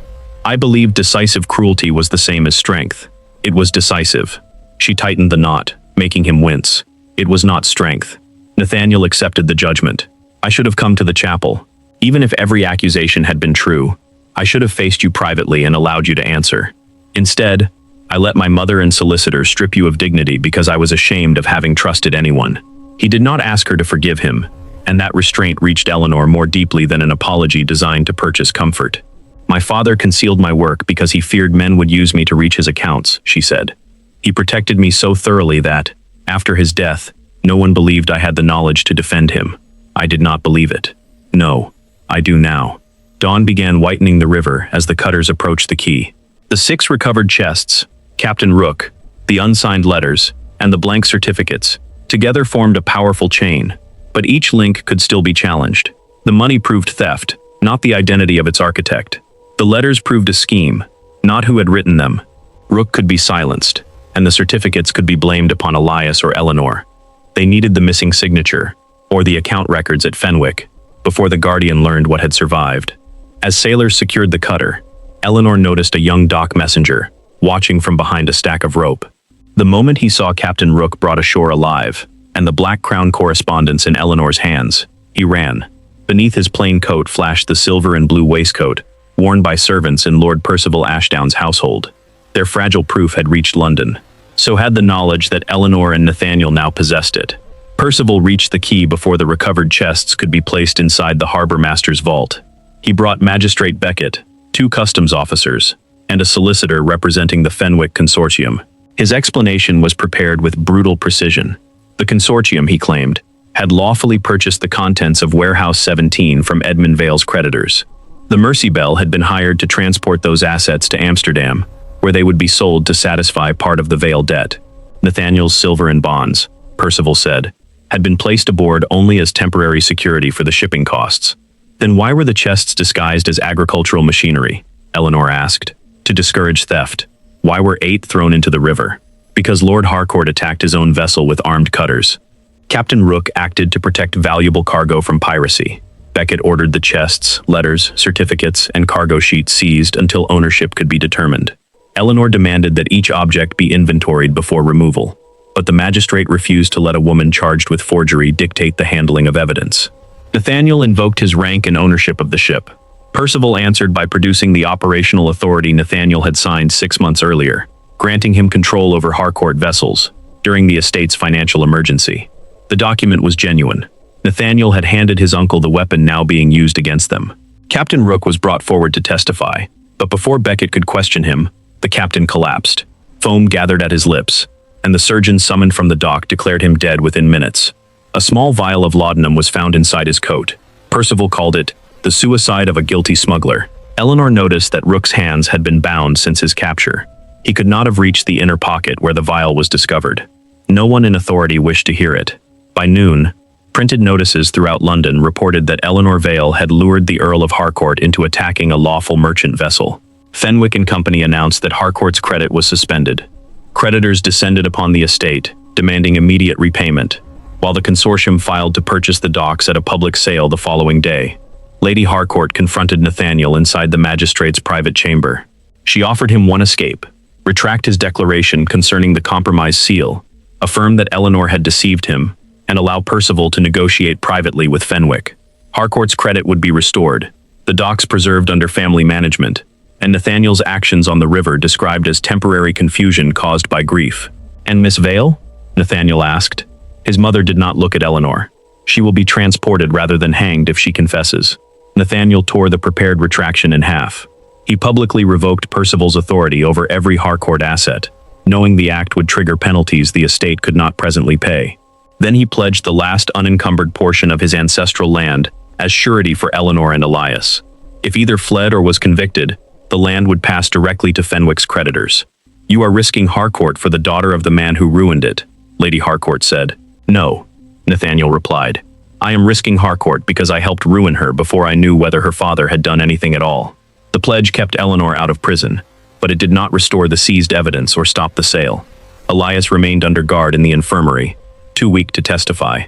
"I believed decisive cruelty was the same as strength. It was decisive." She tightened the knot, making him wince. "It was not strength." Nathaniel accepted the judgment. "I should have come to the chapel. Even if every accusation had been true, I should have faced you privately and allowed you to answer. Instead, I let my mother and solicitor strip you of dignity because I was ashamed of having trusted anyone." He did not ask her to forgive him, and that restraint reached Eleanor more deeply than an apology designed to purchase comfort. "My father concealed my work because he feared men would use me to reach his accounts," she said. "He protected me so thoroughly that, after his death, no one believed I had the knowledge to defend him. I did not believe it. No, I do now." Dawn began whitening the river as the cutters approached the quay. The 6 recovered chests, Captain Rook, the unsigned letters, and the blank certificates, together formed a powerful chain, but each link could still be challenged. The money proved theft, not the identity of its architect. The letters proved a scheme, not who had written them. Rook could be silenced, and the certificates could be blamed upon Elias or Eleanor. They needed the missing signature, or the account records at Fenwick, before the Guardian learned what had survived. As sailors secured the cutter, Eleanor noticed a young dock messenger, watching from behind a stack of rope. The moment he saw Captain Rook brought ashore alive, and the black crown correspondence in Eleanor's hands, he ran. Beneath his plain coat flashed the silver and blue waistcoat, worn by servants in Lord Percival Ashdown's household. Their fragile proof had reached London. So had the knowledge that Eleanor and Nathaniel now possessed it. Percival reached the quay before the recovered chests could be placed inside the harbour master's vault. He brought Magistrate Beckett, 2 customs officers, and a solicitor representing the Fenwick Consortium. His explanation was prepared with brutal precision. The consortium, he claimed, had lawfully purchased the contents of Warehouse 17 from Edmund Vale's creditors. The Mercy Bell had been hired to transport those assets to Amsterdam, where they would be sold to satisfy part of the Vale debt. Nathaniel's silver and bonds, Percival said, had been placed aboard only as temporary security for the shipping costs. Then why were the chests disguised as agricultural machinery? Eleanor asked. To discourage theft. Why were 8 thrown into the river? Because Lord Harcourt attacked his own vessel with armed cutters. Captain Rook acted to protect valuable cargo from piracy. Beckett ordered the chests, letters, certificates, and cargo sheets seized until ownership could be determined. Eleanor demanded that each object be inventoried before removal, but the magistrate refused to let a woman charged with forgery dictate the handling of evidence. Nathaniel invoked his rank and ownership of the ship. Percival answered by producing the operational authority Nathaniel had signed 6 months earlier, granting him control over Harcourt vessels. during the estate's financial emergency. The document was genuine. Nathaniel had handed his uncle the weapon now being used against them. Captain Rook was brought forward to testify, but before Beckett could question him, the captain collapsed. Foam gathered at his lips, and the surgeon summoned from the dock declared him dead within minutes. A small vial of laudanum was found inside his coat. Percival called it the suicide of a guilty smuggler. Eleanor noticed that Rook's hands had been bound since his capture. He could not have reached the inner pocket where the vial was discovered. No one in authority wished to hear it. By noon, printed notices throughout London reported that Eleanor Vale had lured the Earl of Harcourt into attacking a lawful merchant vessel. Fenwick and Company announced that Harcourt's credit was suspended. Creditors descended upon the estate, demanding immediate repayment, while the consortium filed to purchase the docks at a public sale the following day. Lady Harcourt confronted Nathaniel inside the magistrate's private chamber. She offered him one escape: retract his declaration concerning the compromise seal, affirm that Eleanor had deceived him, and allow Percival to negotiate privately with Fenwick. Harcourt's credit would be restored, the docks preserved under family management, and Nathaniel's actions on the river described as temporary confusion caused by grief. "And Miss Vale?" Nathaniel asked. His mother did not look at Eleanor. "She will be transported rather than hanged if she confesses." Nathaniel tore the prepared retraction in half. He publicly revoked Percival's authority over every Harcourt asset, knowing the act would trigger penalties the estate could not presently pay. Then he pledged the last unencumbered portion of his ancestral land as surety for Eleanor and Elias. If either fled or was convicted, the land would pass directly to Fenwick's creditors. "You are risking Harcourt for the daughter of the man who ruined it," Lady Harcourt said. "No," Nathaniel replied. "I am risking Harcourt because I helped ruin her before I knew whether her father had done anything at all." The pledge kept Eleanor out of prison, but it did not restore the seized evidence or stop the sale. Elias remained under guard in the infirmary, too weak to testify.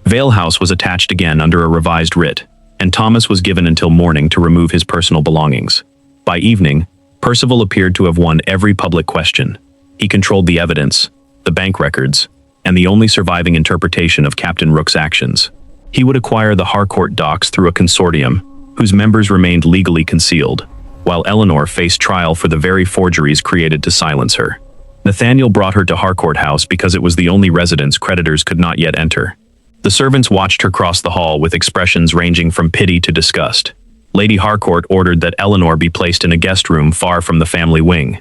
Vale House was attached again under a revised writ, and Thomas was given until morning to remove his personal belongings. By evening, Percival appeared to have won every public question. He controlled the evidence, the bank records, and the only surviving interpretation of Captain Rook's actions. He would acquire the Harcourt docks through a consortium, whose members remained legally concealed, while Eleanor faced trial for the very forgeries created to silence her. Nathaniel brought her to Harcourt House because it was the only residence creditors could not yet enter. The servants watched her cross the hall with expressions ranging from pity to disgust. Lady Harcourt ordered that Eleanor be placed in a guest room far from the family wing.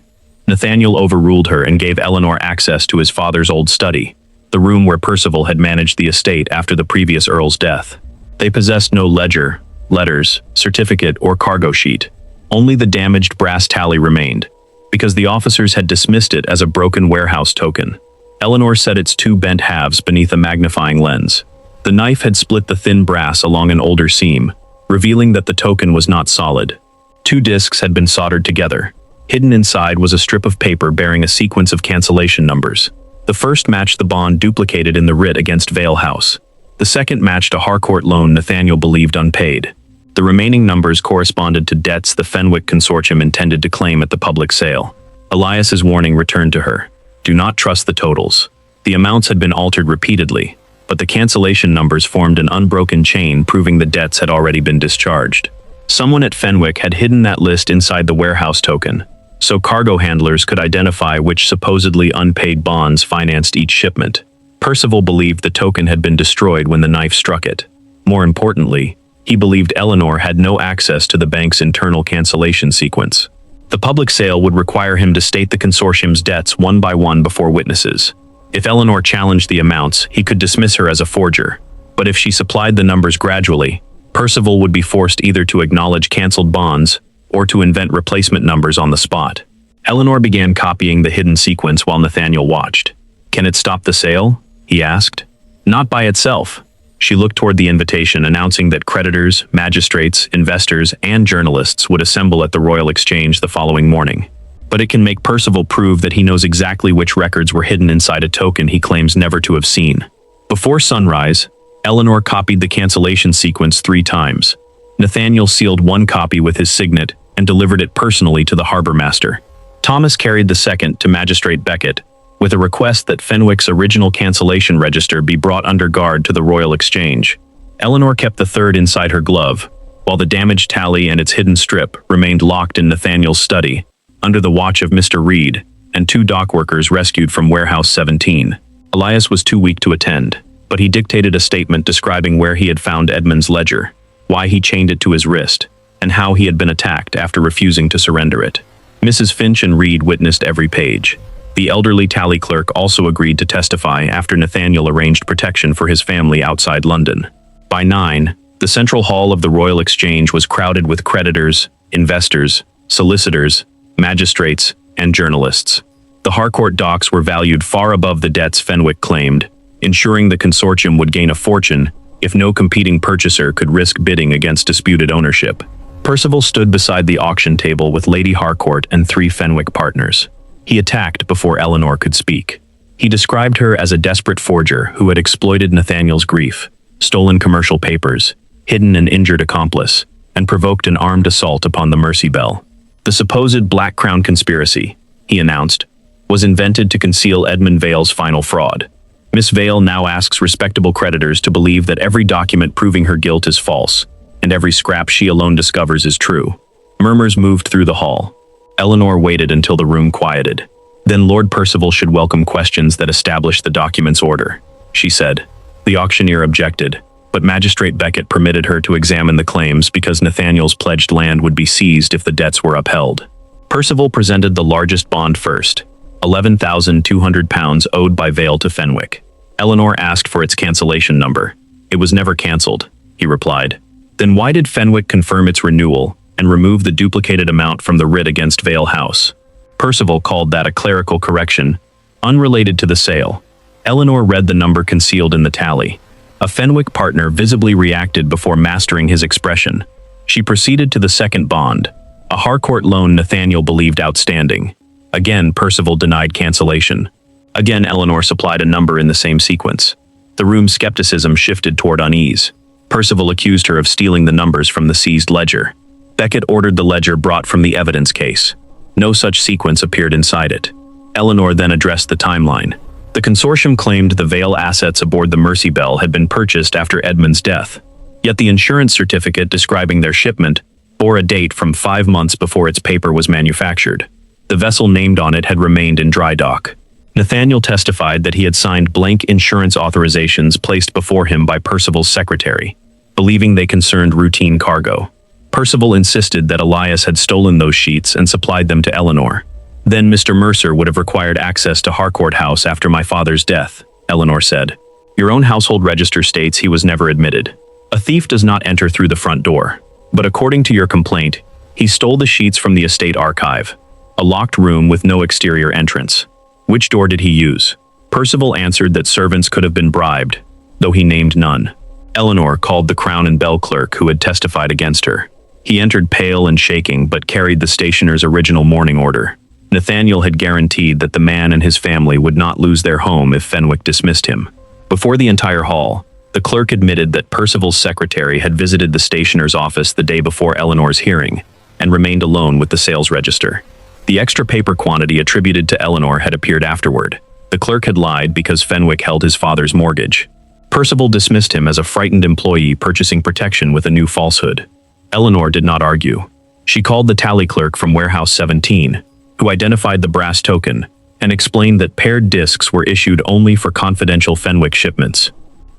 Nathaniel overruled her and gave Eleanor access to his father's old study, the room where Percival had managed the estate after the previous Earl's death. They possessed no ledger, letters, certificate, or cargo sheet. Only the damaged brass tally remained, because the officers had dismissed it as a broken warehouse token. Eleanor set its two bent halves beneath a magnifying lens. The knife had split the thin brass along an older seam, revealing that the token was not solid. Two discs had been soldered together. Hidden inside was a strip of paper bearing a sequence of cancellation numbers. The first matched the bond duplicated in the writ against Vale House. The second matched a Harcourt loan Nathaniel believed unpaid. The remaining numbers corresponded to debts the Fenwick consortium intended to claim at the public sale. Elias's warning returned to her. Do not trust the totals. The amounts had been altered repeatedly, but the cancellation numbers formed an unbroken chain proving the debts had already been discharged. Someone at Fenwick had hidden that list inside the warehouse token, so cargo handlers could identify which supposedly unpaid bonds financed each shipment. Percival believed the token had been destroyed when the knife struck it. More importantly, he believed Eleanor had no access to the bank's internal cancellation sequence. The public sale would require him to state the consortium's debts one by one before witnesses. If Eleanor challenged the amounts, he could dismiss her as a forger. But if she supplied the numbers gradually, Percival would be forced either to acknowledge cancelled bonds or to invent replacement numbers on the spot. Eleanor began copying the hidden sequence while Nathaniel watched. "Can it stop the sale?" he asked. "Not by itself." She looked toward the invitation announcing that creditors, magistrates, investors, and journalists would assemble at the Royal Exchange the following morning. But it can make Percival prove that he knows exactly which records were hidden inside a token he claims never to have seen. Before sunrise, Eleanor copied the cancellation sequence 3 times. Nathaniel sealed one copy with his signet and delivered it personally to the harbor master. Thomas carried the second to Magistrate Beckett, with a request that Fenwick's original cancellation register be brought under guard to the Royal Exchange. Eleanor kept the third inside her glove, while the damaged tally and its hidden strip remained locked in Nathaniel's study, under the watch of Mr. Reed and 2 dock workers rescued from Warehouse 17. Elias was too weak to attend, but he dictated a statement describing where he had found Edmund's ledger, why he chained it to his wrist, and how he had been attacked after refusing to surrender it. Mrs. Finch and Reed witnessed every page. The elderly tally clerk also agreed to testify after Nathaniel arranged protection for his family outside London. By 9, the central hall of the Royal Exchange was crowded with creditors, investors, solicitors, magistrates, and journalists. The Harcourt docks were valued far above the debts Fenwick claimed, ensuring the consortium would gain a fortune if no competing purchaser could risk bidding against disputed ownership. Percival stood beside the auction table with Lady Harcourt and 3 Fenwick partners. He attacked before Eleanor could speak. He described her as a desperate forger who had exploited Nathaniel's grief, stolen commercial papers, hidden an injured accomplice, and provoked an armed assault upon the Mercy Bell. The supposed Black Crown conspiracy, he announced, was invented to conceal Edmund Vale's final fraud. Miss Vale now asks respectable creditors to believe that every document proving her guilt is false, and every scrap she alone discovers is true. Murmurs moved through the hall. Eleanor waited until the room quieted. Then Lord Percival should welcome questions that establish the document's order, she said. The auctioneer objected, but Magistrate Beckett permitted her to examine the claims because Nathaniel's pledged land would be seized if the debts were upheld. Percival presented the largest bond first, £11,200 owed by Vale to Fenwick. Eleanor asked for its cancellation number. It was never cancelled, he replied. Then why did Fenwick confirm its renewal and remove the duplicated amount from the writ against Vale House? Percival called that a clerical correction, unrelated to the sale. Eleanor read the number concealed in the tally. A Fenwick partner visibly reacted before mastering his expression. She proceeded to the second bond, a Harcourt loan Nathaniel believed outstanding. Again, Percival denied cancellation. Again, Eleanor supplied a number in the same sequence. The room's skepticism shifted toward unease. Percival accused her of stealing the numbers from the seized ledger. Beckett ordered the ledger brought from the evidence case. No such sequence appeared inside it. Eleanor then addressed the timeline. The consortium claimed the Vale assets aboard the Mercy Bell had been purchased after Edmund's death. Yet the insurance certificate describing their shipment bore a date from 5 months before its paper was manufactured. The vessel named on it had remained in dry dock. Nathaniel testified that he had signed blank insurance authorizations placed before him by Percival's secretary, believing they concerned routine cargo. Percival insisted that Elias had stolen those sheets and supplied them to Eleanor. Then Mr. Mercer would have required access to Harcourt House after my father's death, Eleanor said. Your own household register states he was never admitted. A thief does not enter through the front door. But according to your complaint, he stole the sheets from the estate archive, a locked room with no exterior entrance. Which door did he use? Percival answered that servants could have been bribed, though he named none. Eleanor called the Crown and Bell clerk who had testified against her. He entered pale and shaking but carried the stationer's original mourning order. Nathaniel had guaranteed that the man and his family would not lose their home if Fenwick dismissed him. Before the entire hall, the clerk admitted that Percival's secretary had visited the stationer's office the day before Eleanor's hearing and remained alone with the sales register. The extra paper quantity attributed to Eleanor had appeared afterward. The clerk had lied because Fenwick held his father's mortgage. Percival dismissed him as a frightened employee purchasing protection with a new falsehood. Eleanor did not argue. She called the tally clerk from Warehouse 17, who identified the brass token, and explained that paired discs were issued only for confidential Fenwick shipments.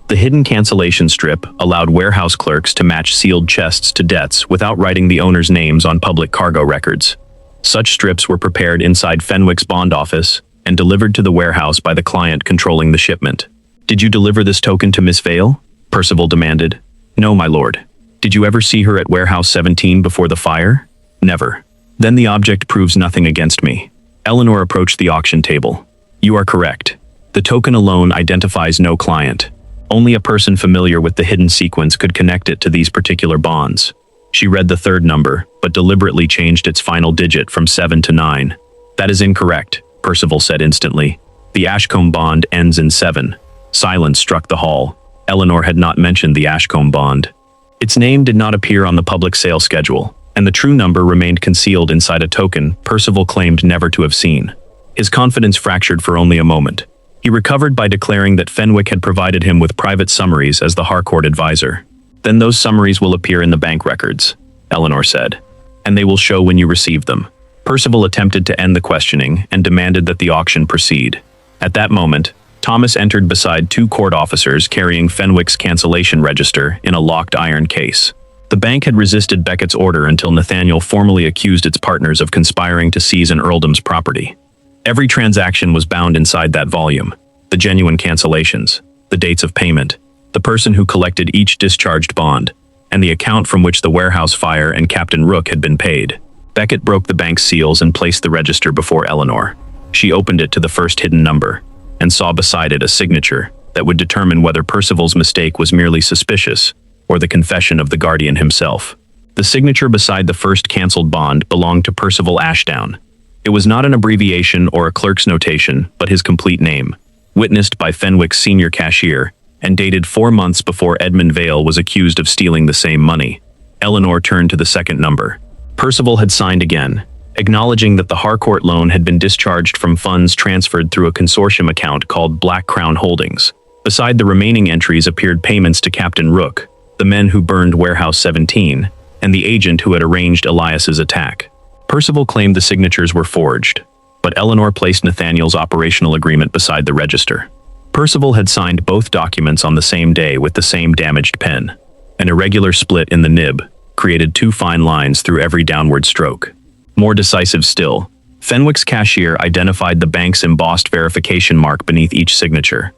The hidden cancellation strip allowed warehouse clerks to match sealed chests to debts without writing the owner's names on public cargo records. Such strips were prepared inside Fenwick's bond office and delivered to the warehouse by the client controlling the shipment. Did you deliver this token to Miss Vale? Percival demanded. No, my lord. Did you ever see her at Warehouse 17 before the fire? Never. Then the object proves nothing against me. Eleanor approached the auction table. You are correct. The token alone identifies no client. Only a person familiar with the hidden sequence could connect it to these particular bonds. She read the third number, but deliberately changed its final digit from 7 to 9. That is incorrect, Percival said instantly. The Ashcombe bond ends in 7. Silence struck the hall. Eleanor had not mentioned the Ashcombe bond. Its name did not appear on the public sale schedule, and the true number remained concealed inside a token Percival claimed never to have seen. His confidence fractured for only a moment. He recovered by declaring that Fenwick had provided him with private summaries as the Harcourt advisor. Then those summaries will appear in the bank records, Eleanor said, and they will show when you receive them. Percival attempted to end the questioning and demanded that the auction proceed. At that moment, Thomas entered beside two court officers carrying Fenwick's cancellation register in a locked iron case. The bank had resisted Beckett's order until Nathaniel formally accused its partners of conspiring to seize an earldom's property. Every transaction was bound inside that volume: the genuine cancellations, the dates of payment, the person who collected each discharged bond, and the account from which the warehouse fire and Captain Rook had been paid. Beckett broke the bank's seals and placed the register before Eleanor. She opened it to the first hidden number, and saw beside it a signature that would determine whether Percival's mistake was merely suspicious or the confession of the guardian himself. The signature beside the first cancelled bond belonged to Percival Ashdown. It was not an abbreviation or a clerk's notation, but his complete name, witnessed by Fenwick's senior cashier, and dated 4 months before Edmund Vale was accused of stealing the same money. Eleanor turned to the second number. Percival had signed again, acknowledging that the Harcourt loan had been discharged from funds transferred through a consortium account called Black Crown Holdings. Beside the remaining entries appeared payments to Captain Rook, the men who burned Warehouse 17, and the agent who had arranged Elias's attack. Percival claimed the signatures were forged, but Eleanor placed Nathaniel's operational agreement beside the register. Percival had signed both documents on the same day with the same damaged pen. An irregular split in the nib created 2 fine lines through every downward stroke. More decisive still, Fenwick's cashier identified the bank's embossed verification mark beneath each signature.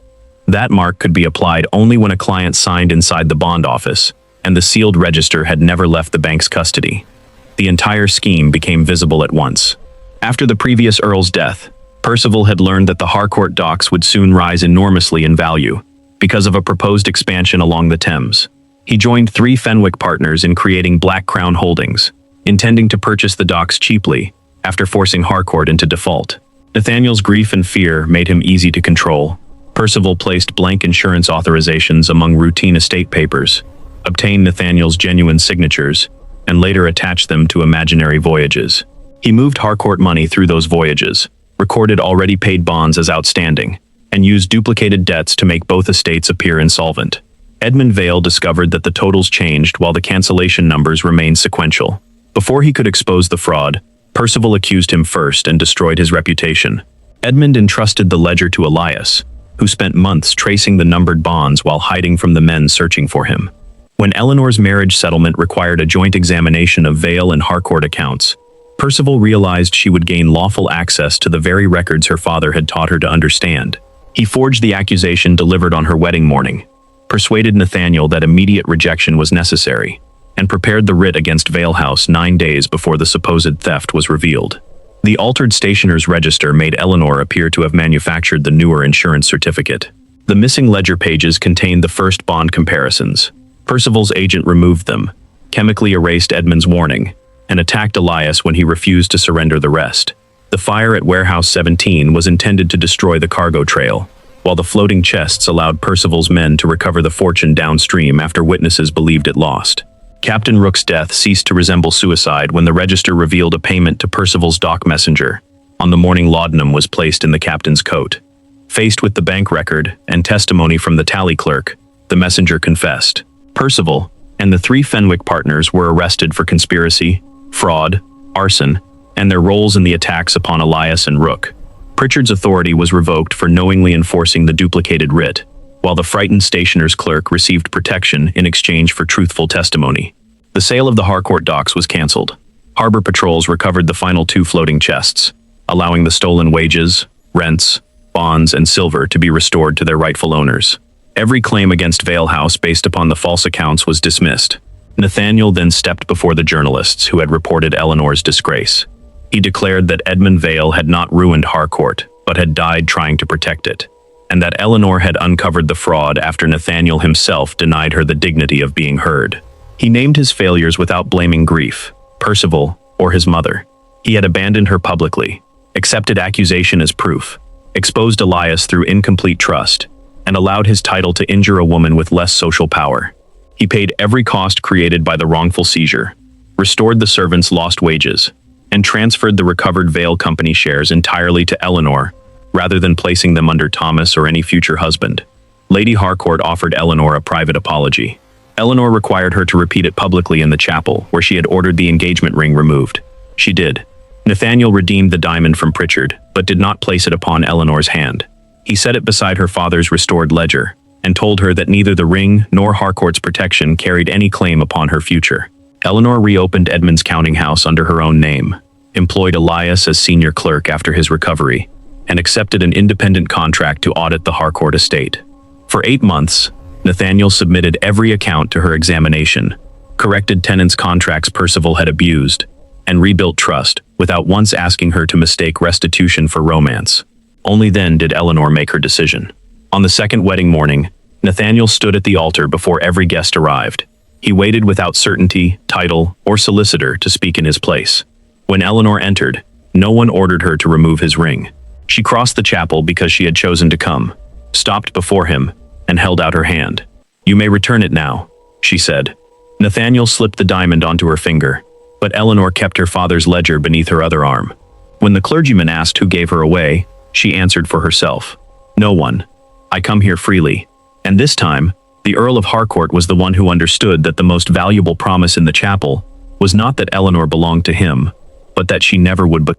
That mark could be applied only when a client signed inside the bond office, and the sealed register had never left the bank's custody. The entire scheme became visible at once. After the previous Earl's death, Percival had learned that the Harcourt docks would soon rise enormously in value because of a proposed expansion along the Thames. He joined 3 Fenwick partners in creating Black Crown Holdings, intending to purchase the docks cheaply after forcing Harcourt into default. Nathaniel's grief and fear made him easy to control. Percival placed blank insurance authorizations among routine estate papers, obtained Nathaniel's genuine signatures, and later attached them to imaginary voyages. He moved Harcourt money through those voyages, recorded already paid bonds as outstanding, and used duplicated debts to make both estates appear insolvent. Edmund Vale discovered that the totals changed while the cancellation numbers remained sequential. Before he could expose the fraud, Percival accused him first and destroyed his reputation. Edmund entrusted the ledger to Elias, who spent months tracing the numbered bonds while hiding from the men searching for him. When Eleanor's marriage settlement required a joint examination of Vale and Harcourt accounts, Percival realized she would gain lawful access to the very records her father had taught her to understand. He forged the accusation delivered on her wedding morning, persuaded Nathaniel that immediate rejection was necessary, and prepared the writ against Vale House 9 days before the supposed theft was revealed. The altered stationer's register made Eleanor appear to have manufactured the newer insurance certificate. The missing ledger pages contained the first bond comparisons. Percival's agent removed them, chemically erased Edmund's warning, and attacked Elias when he refused to surrender the rest. The fire at Warehouse 17 was intended to destroy the cargo trail, while the floating chests allowed Percival's men to recover the fortune downstream after witnesses believed it lost. Captain Rook's death ceased to resemble suicide when the register revealed a payment to Percival's dock messenger. On the morning laudanum was placed in the captain's coat. Faced with the bank record and testimony from the tally clerk, the messenger confessed. Percival and the 3 Fenwick partners were arrested for conspiracy, fraud, arson, and their roles in the attacks upon Elias and Rook. Pritchard's authority was revoked for knowingly enforcing the duplicated writ, while the frightened stationer's clerk received protection in exchange for truthful testimony. The sale of the Harcourt docks was cancelled. Harbor patrols recovered the final 2 floating chests, allowing the stolen wages, rents, bonds, and silver to be restored to their rightful owners. Every claim against Vale House based upon the false accounts was dismissed. Nathaniel then stepped before the journalists who had reported Eleanor's disgrace. He declared that Edmund Vale had not ruined Harcourt, but had died trying to protect it, and that Eleanor had uncovered the fraud after Nathaniel himself denied her the dignity of being heard. He named his failures without blaming grief, Percival, or his mother. He had abandoned her publicly, accepted accusation as proof, exposed Elias through incomplete trust, and allowed his title to injure a woman with less social power. He paid every cost created by the wrongful seizure, restored the servants' lost wages, and transferred the recovered Vale Company shares entirely to Eleanor, rather than placing them under Thomas or any future husband. Lady Harcourt offered Eleanor a private apology. Eleanor required her to repeat it publicly in the chapel, where she had ordered the engagement ring removed. She did. Nathaniel redeemed the diamond from Pritchard, but did not place it upon Eleanor's hand. He set it beside her father's restored ledger, and told her that neither the ring nor Harcourt's protection carried any claim upon her future. Eleanor reopened Edmund's counting house under her own name, employed Elias as senior clerk after his recovery, and accepted an independent contract to audit the Harcourt estate. For 8 months, Nathaniel submitted every account to her examination, corrected tenants' contracts Percival had abused, and rebuilt trust without once asking her to mistake restitution for romance. Only then did Eleanor make her decision. On the second wedding morning, Nathaniel stood at the altar before every guest arrived. He waited without certainty, title, or solicitor to speak in his place. When Eleanor entered, no one ordered her to remove his ring. She crossed the chapel because she had chosen to come, stopped before him, and held out her hand. "You may return it now," she said. Nathaniel slipped the diamond onto her finger, but Eleanor kept her father's ledger beneath her other arm. When the clergyman asked who gave her away, she answered for herself. "No one. I come here freely." And this time, the Earl of Harcourt was the one who understood that the most valuable promise in the chapel was not that Eleanor belonged to him, but that she never would become